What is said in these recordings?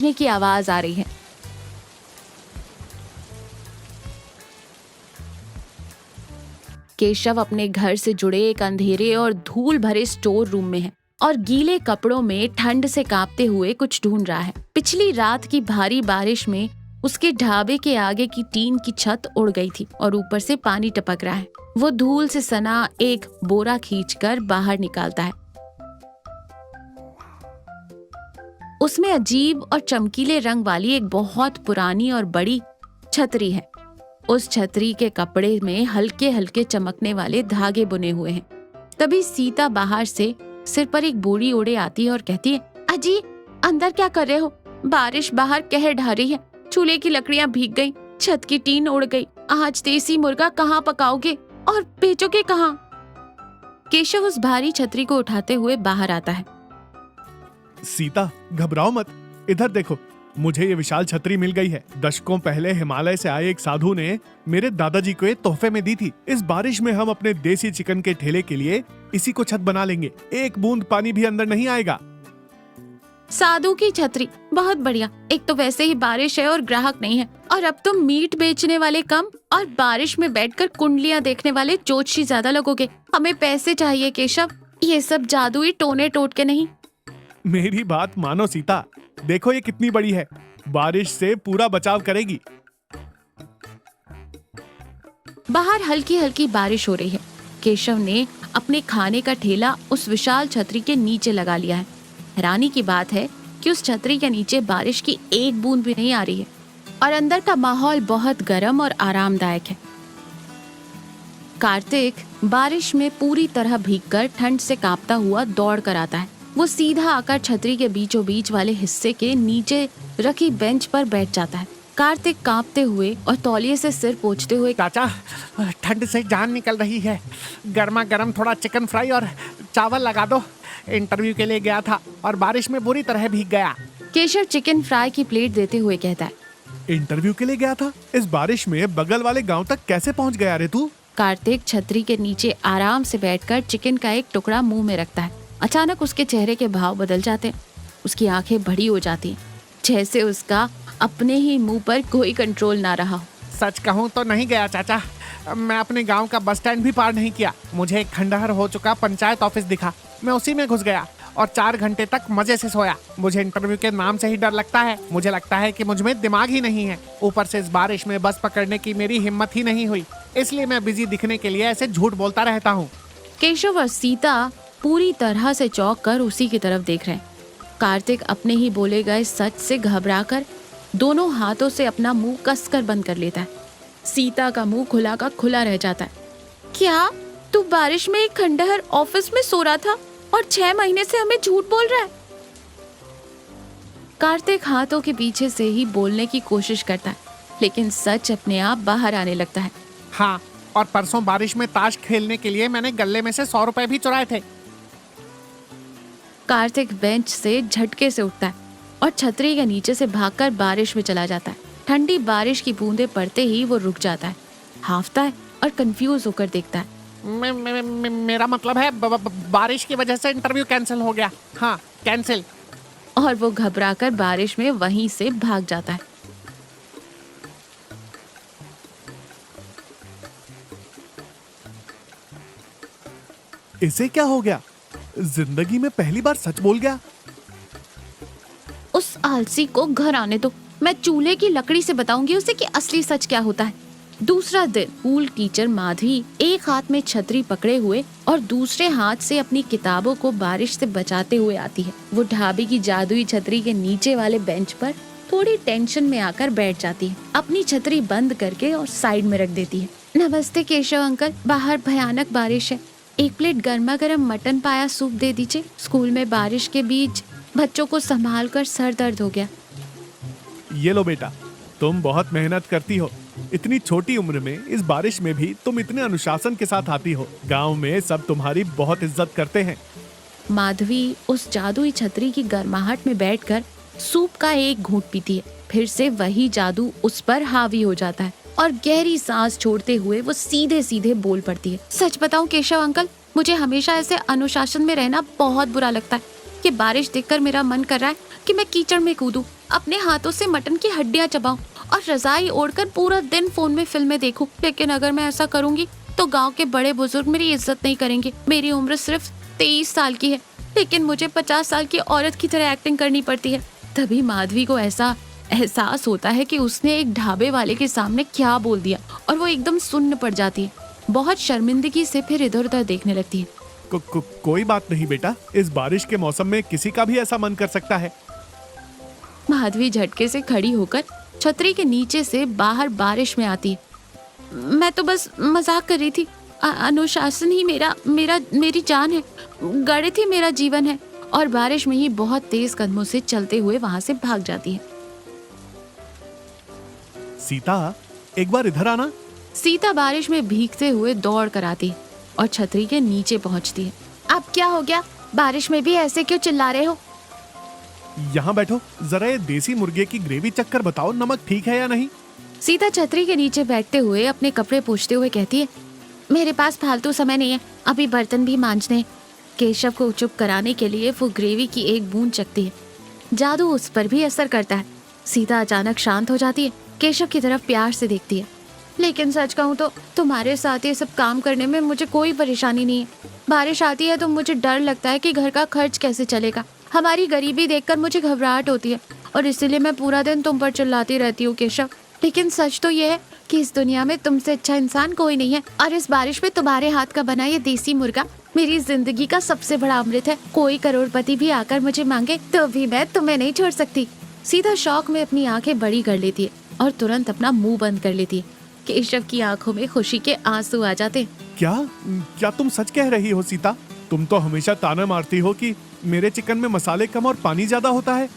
की आवाज आ रही है। केशव अपने घर से जुड़े एक अंधेरे और धूल भरे स्टोर रूम में है और गीले कपड़ों में ठंड से कांपते हुए कुछ ढूंढ रहा है। पिछली रात की भारी बारिश में उसके ढाबे के आगे की टीन की छत उड़ गई थी और ऊपर से पानी टपक रहा है। वो धूल से सना एक बोरा खींचकर बाहर निकालता है। उसमें अजीब और चमकीले रंग वाली एक बहुत पुरानी और बड़ी छतरी है। उस छतरी के कपड़े में हल्के हल्के चमकने वाले धागे बुने हुए हैं। तभी सीता बाहर से सिर पर एक बोरी ओढ़े आती है और कहती है, अजी अंदर क्या कर रहे हो? बारिश बाहर कहर ढा रही है, चूल्हे की लकड़ियां भीग गई, छत की टीन उड़ गई। आज देसी मुर्गा कहाँ पकाओगे और बेचोगे कहाँ? केशव उस भारी छतरी को उठाते हुए बाहर आता है। सीता घबराओ मत, इधर देखो, मुझे ये विशाल छतरी मिल गई है। दशकों पहले हिमालय से आए एक साधु ने मेरे दादाजी को ये तोहफे में दी थी। इस बारिश में हम अपने देसी चिकन के ठेले के लिए इसी को छत बना लेंगे, एक बूंद पानी भी अंदर नहीं आएगा। साधु की छतरी, बहुत बढ़िया। एक तो वैसे ही बारिश है और ग्राहक नहीं है, और अब तुम मीट बेचने वाले कम और बारिश में बैठकर कुंडलियां देखने वाले जोशी ज्यादा लगोगे। हमें पैसे चाहिए केशव, ये सब जादुई टोने टोट के नहीं। मेरी बात मानो सीता, देखो ये कितनी बड़ी है, बारिश से पूरा बचाव करेगी। बाहर हल्की हल्की बारिश हो रही है। केशव ने अपने खाने का ठेला उस विशाल छतरी के नीचे लगा लिया है। हैरानी की बात है कि उस छतरी के नीचे बारिश की एक बूंद भी नहीं आ रही है और अंदर का माहौल बहुत गर्म और आरामदायक है। कार्तिक बारिश में पूरी तरह भीगकर ठंड से कांपता हुआ दौड़ कर आता है। वो सीधा आकर छतरी के बीचों बीच वाले हिस्से के नीचे रखी बेंच पर बैठ जाता है। कार्तिक कांपते हुए और तौलिए से सिर पोंछते हुए, चाचा ठंड से जान निकल रही है, गर्मा गर्म थोड़ा चिकन फ्राई और चावल लगा दो। इंटरव्यू के लिए गया था और बारिश में बुरी तरह भीग गया। केशव चिकन फ्राई की प्लेट देते हुए कहता है, इंटरव्यू के लिए गया था? इस बारिश में बगल वाले गांव तक कैसे पहुंच गया रे तू? कार्तिक छतरी के नीचे आराम से बैठकर चिकन का एक टुकड़ा मुंह में रखता है। अचानक उसके चेहरे के भाव बदल जाते हैं। उसकी आंखें बड़ी हो जाती हैं, जैसे उसका अपने ही मुंह पर कोई कंट्रोल ना रहा हो। सच कहूँ तो नहीं गया चाचा, मैं अपने गांव का बस स्टैंड भी पार नहीं किया। मुझे एक खंडहर हो चुका पंचायत ऑफिस दिखा, मैं उसी में घुस गया और 4 घंटे तक मजे से सोया। मुझे इंटरव्यू के नाम से ही डर लगता है। मुझे लगता है कि मुझ में दिमाग ही नहीं है। ऊपर से इस बारिश में बस पकड़ने की मेरी हिम्मत ही नहीं हुई, इसलिए मैं बिजी दिखने के लिए ऐसे झूठ बोलता रहता हूँ। केशव और सीता पूरी तरह से चौंक कर उसी की तरफ देख रहे हैं। कार्तिक अपने ही बोले गए सच से घबराकर दोनों हाथों से अपना मुंह कसकर बंद कर लेता है। सीता का मुंह खुला का खुला रह जाता है। क्या तू बारिश में एक खंडहर ऑफिस में सो रहा था और 6 महीने से हमें झूठ बोल रहा है? कार्तिक हाथों के पीछे से ही बोलने की कोशिश करता है, लेकिन सच अपने आप बाहर आने लगता है। हाँ, और परसों बारिश में ताश खेलने के लिए मैंने गल्ले में से 100 रुपए भी चुराए थे। कार्तिक बेंच से झटके से उठता है और छतरी के नीचे से भागकर बारिश में चला जाता है। ठंडी बारिश की बूंदें पड़ते ही वो रुक जाता है, हांफता है और कंफ्यूज होकर देखता है। मेरा मतलब है बारिश की वजह से इंटरव्यू कैंसिल हो गया। हाँ, कैंसिल। और वो घबराकर बारिश में वहीं से भाग जाता है। इसे क्या हो गया? जिंदगी में पहली बार सच बोल गया। उस आलसी को घर आने दो, मैं चूल्हे की लकड़ी से बताऊंगी उसे कि असली सच क्या होता है। दूसरा दिन स्कूल टीचर माधवी एक हाथ में छतरी पकड़े हुए और दूसरे हाथ से अपनी किताबों को बारिश से बचाते हुए आती है। वो ढाबे की जादुई छतरी के नीचे वाले बेंच पर थोड़ी टेंशन में आकर बैठ जाती है, अपनी छतरी बंद करके और साइड में रख देती है। नमस्ते केशव अंकल, बाहर भयानक बारिश है, एक प्लेट गर्मा गर्म मटन पाया सूप दे दीजिए। स्कूल में बारिश के बीच बच्चों को संभाल कर सर दर्द हो गया। ये लो बेटा, तुम बहुत मेहनत करती हो। इतनी छोटी उम्र में इस बारिश में भी तुम इतने अनुशासन के साथ आती हो। गांव में सब तुम्हारी बहुत इज्जत करते हैं। माधवी उस जादुई छतरी की गर्माहट में बैठकर सूप का एक घूंट पीती है। फिर से वही जादू उस पर हावी हो जाता है और गहरी सांस छोड़ते हुए वो सीधे सीधे बोल पड़ती है। सच बताऊं केशव अंकल, मुझे हमेशा ऐसे अनुशासन में रहना बहुत बुरा लगता है। कि बारिश देखकर मेरा मन कर रहा है कि मैं कीचड़ में कूदूं। अपने हाथों से मटन की हड्डियां चबाऊं और रजाई ओढ़कर पूरा दिन फोन में फिल्में देखूं। लेकिन अगर मैं ऐसा करूंगी तो गांव के बड़े बुजुर्ग मेरी इज्जत नहीं करेंगे। मेरी उम्र सिर्फ 23 साल की है, लेकिन मुझे 50 साल की औरत की तरह एक्टिंग करनी पड़ती है। तभी माधवी को ऐसा एहसास होता है कि उसने एक ढाबे वाले के सामने क्या बोल दिया और वो एकदम सुन्न पड़ जाती है। बहुत शर्मिंदगी से फिर इधर उधर देखने लगती है। कोई बात नहीं बेटा, इस बारिश के मौसम में किसी का भी ऐसा मन कर सकता है। माधवी झटके से खड़ी होकर छतरी के नीचे से बाहर बारिश में आती है। मैं तो बस मजाक कर रही थी। अनुशासन ही मेरी जान है, गणित ही मेरा जीवन है। और बारिश में ही बहुत तेज कदमों से चलते हुए वहां से भाग जाती है। सीता, एक बार इधर आना। सीता बारिश में भीगते हुए दौड़ कर आती है और छतरी के नीचे पहुंचती है। अब क्या हो गया? बारिश में भी ऐसे क्यों चिल्ला रहे हो? यहाँ बैठो, जरा ये देसी मुर्गे की ग्रेवी चक्कर बताओ, नमक ठीक है या नहीं? सीता छतरी के नीचे बैठते हुए अपने कपड़े पोंछते हुए कहती है, मेरे पास फालतू समय नहीं है, अभी बर्तन भी मांजने हैं। केशव को चुप कराने के लिए वो ग्रेवी की एक बूंद चखती है। जादू उस पर भी असर करता है। सीता अचानक शांत हो जाती है, केशव की तरफ प्यार से देखती है। लेकिन सच कहूँ तो तुम्हारे साथ ये सब काम करने में मुझे कोई परेशानी नहीं है। बारिश आती है तो मुझे डर लगता है कि घर का खर्च कैसे चलेगा। हमारी गरीबी देखकर मुझे घबराहट होती है और इसीलिए मैं पूरा दिन तुम पर चिल्लाती रहती हूँ केशव। लेकिन सच तो ये है कि इस दुनिया में तुमसे अच्छा इंसान कोई नहीं है और इस बारिश में तुम्हारे हाथ का बना ये देसी मुर्गा मेरी जिंदगी का सबसे बड़ा अमृत है। कोई करोड़पति भी आकर मुझे मांगे तो भी मैं तुम्हें नहीं छोड़ सकती। सीधा शौक में अपनी आंखें बड़ी कर लेती है और तुरंत अपना मुंह बंद कर लेती है। केशव की आंखों में खुशी के आंसू आ जाते। क्या तुम सच कह रही हो सीता? तुम तो हमेशा ताना मारती हो कि मेरे चिकन में मसाले कम और पानी ज्यादा होता है।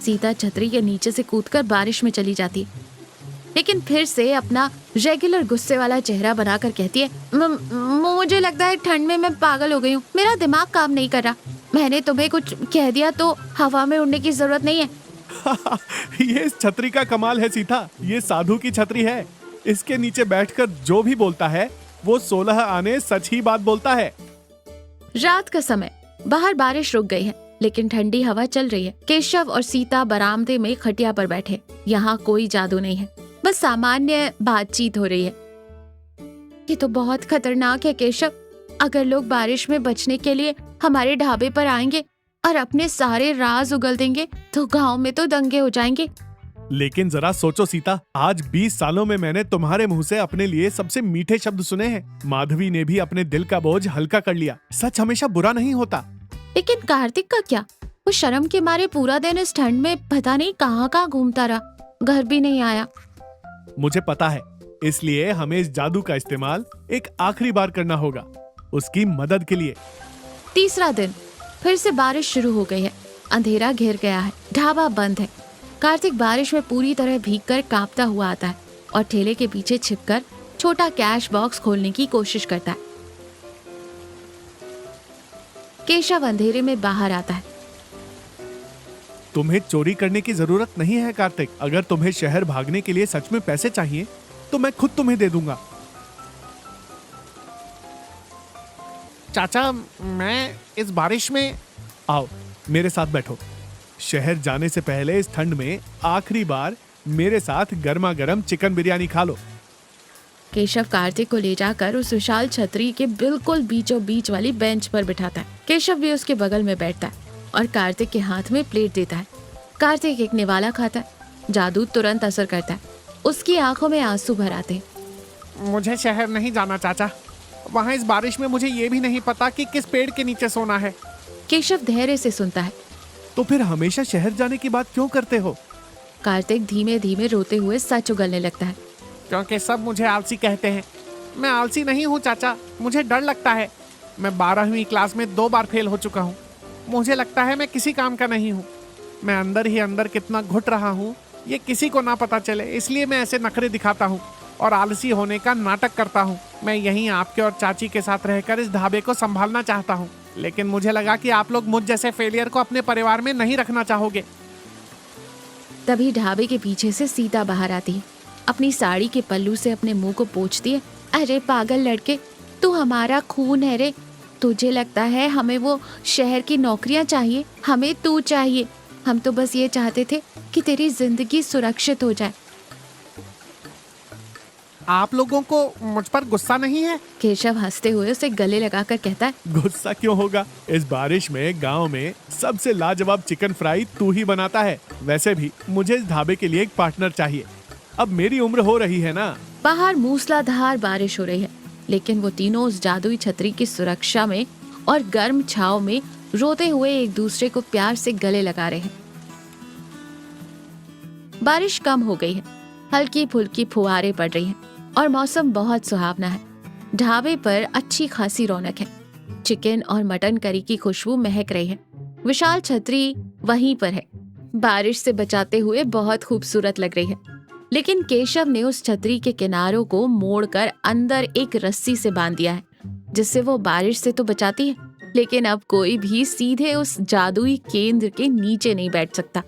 सीता छतरी के नीचे से कूदकर बारिश में चली जाती है, लेकिन फिर से अपना रेगुलर गुस्से वाला चेहरा बनाकर कहती है, मुझे लगता है ठंड में मैं पागल हो गई हूँ। मेरा दिमाग काम नहीं कर रहा। मैंने तुम्हें कुछ कह दिया तो हवा में उड़ने की जरूरत नहीं है। ये इस छतरी का कमाल है सीता, ये साधु की छतरी है। इसके नीचे बैठकर जो भी बोलता है वो 16 आने सच ही बात बोलता है। रात का समय, बाहर बारिश रुक गई है लेकिन ठंडी हवा चल रही है। केशव और सीता बरामदे में खटिया पर बैठे। यहाँ कोई जादू नहीं है, बस सामान्य बातचीत हो रही है। ये तो बहुत खतरनाक है केशव। अगर लोग बारिश में बचने के लिए हमारे ढाबे पर आएंगे और अपने सारे राज उगल देंगे तो गांव में तो दंगे हो जाएंगे। लेकिन जरा सोचो सीता, आज 20 सालों में मैंने तुम्हारे मुंह से अपने लिए सबसे मीठे शब्द सुने हैं। माधवी ने भी अपने दिल का बोझ हल्का कर लिया। सच हमेशा बुरा नहीं होता। लेकिन कार्तिक का क्या? वो शर्म के मारे पूरा दिन इस ठंड में पता नहीं कहाँ घूमता रहा, घर भी नहीं आया। मुझे पता है, इसलिए हमें इस जादू का इस्तेमाल एक आखिरी बार करना होगा, उसकी मदद के लिए। तीसरा दिन, फिर से बारिश शुरू हो गई है। अंधेरा घिर गया है, ढाबा बंद है। कार्तिक बारिश में पूरी तरह भीगकर कांपता हुआ आता है और ठेले के पीछे छिपकर छोटा कैश बॉक्स खोलने की कोशिश करता है। केशव अंधेरे में बाहर आता है। तुम्हें चोरी करने की जरूरत नहीं है कार्तिक। अगर तुम्हें शहर भागने के लिए सच में पैसे चाहिए तो मैं खुद तुम्हें दे दूंगा। चाचा, मैं इस बारिश में। आओ मेरे साथ बैठो। शहर जाने से पहले इस ठंड में आखिरी बार मेरे साथ गर्मा गर्म चिकन बिरयानी खा लो। केशव कार्तिक को ले जाकर उस विशाल छतरी के बिल्कुल बीचों बीच वाली बेंच पर बिठाता है। केशव भी उसके बगल में बैठता है और कार्तिक के हाथ में प्लेट देता है। कार्तिक एक निवाला खाता है। जादू तुरंत असर करता है। उसकी आंखों में आंसू भर आते हैं। मुझे शहर नहीं जाना चाचा। वहाँ इस बारिश में मुझे ये भी नहीं पता कि किस पेड़ के नीचे सोना है। केशव धैर्य से सुनता है। तो फिर हमेशा शहर जाने की बात क्यों करते हो? कार्तिक धीमे धीमे रोते हुए सच उगलने लगता है। क्योंकि सब मुझे आलसी कहते हैं। मैं आलसी नहीं हूँ चाचा, मुझे डर लगता है। मैं 12वीं क्लास में 2 बार फेल हो चुका हूँ। मुझे लगता है मैं किसी काम का नहीं हूँ। मैं अंदर ही अंदर कितना घुट रहा हूँ ये किसी को ना पता चले, इसलिए मैं ऐसे नखरे दिखाता हूँ और आलसी होने का नाटक करता हूँ। मैं यहीं आपके और चाची के साथ रहकर इस ढाबे को संभालना चाहता हूँ, लेकिन मुझे लगा कि आप लोग मुझ जैसे फेलियर को अपने परिवार में नहीं रखना चाहोगे। तभी ढाबे के पीछे से सीता बाहर आती है। अपनी साड़ी के पल्लू से अपने मुंह को पोंछती है। अरे पागल लड़के, तू हमारा खून है रे। तुझे लगता है हमें वो शहर की नौकरियां चाहिए? हमें तू चाहिए। हम तो बस ये चाहते थे कि तेरी जिंदगी सुरक्षित हो जाए। आप लोगों को मुझ पर गुस्सा नहीं है? केशव हंसते हुए उसे गले लगाकर कहता है, गुस्सा क्यों होगा? इस बारिश में गांव में सबसे लाजवाब चिकन फ्राई तू ही बनाता है। वैसे भी मुझे इस ढाबे के लिए एक पार्टनर चाहिए। अब मेरी उम्र हो रही है ना। बाहर मूसलाधार बारिश हो रही है, लेकिन वो तीनों उस जादुई छतरी की सुरक्षा में और गर्म छाव में रोते हुए एक दूसरे को प्यार से गले लगा रहे हैं। बारिश कम हो गई है, हल्की फुल्की फुहारें पड़ रही हैं और मौसम बहुत सुहावना है। ढाबे पर अच्छी खासी रौनक है। चिकन और मटन करी की खुशबू महक रही है। विशाल छतरी वहीं पर है, बारिश से बचाते हुए बहुत खूबसूरत लग रही है। लेकिन केशव ने उस छतरी के किनारों को मोड़कर अंदर एक रस्सी से बांध दिया है, जिससे वो बारिश से तो बचाती है, लेकिन अब कोई भी सीधे उस जादुई केंद्र के नीचे नहीं बैठ सकता।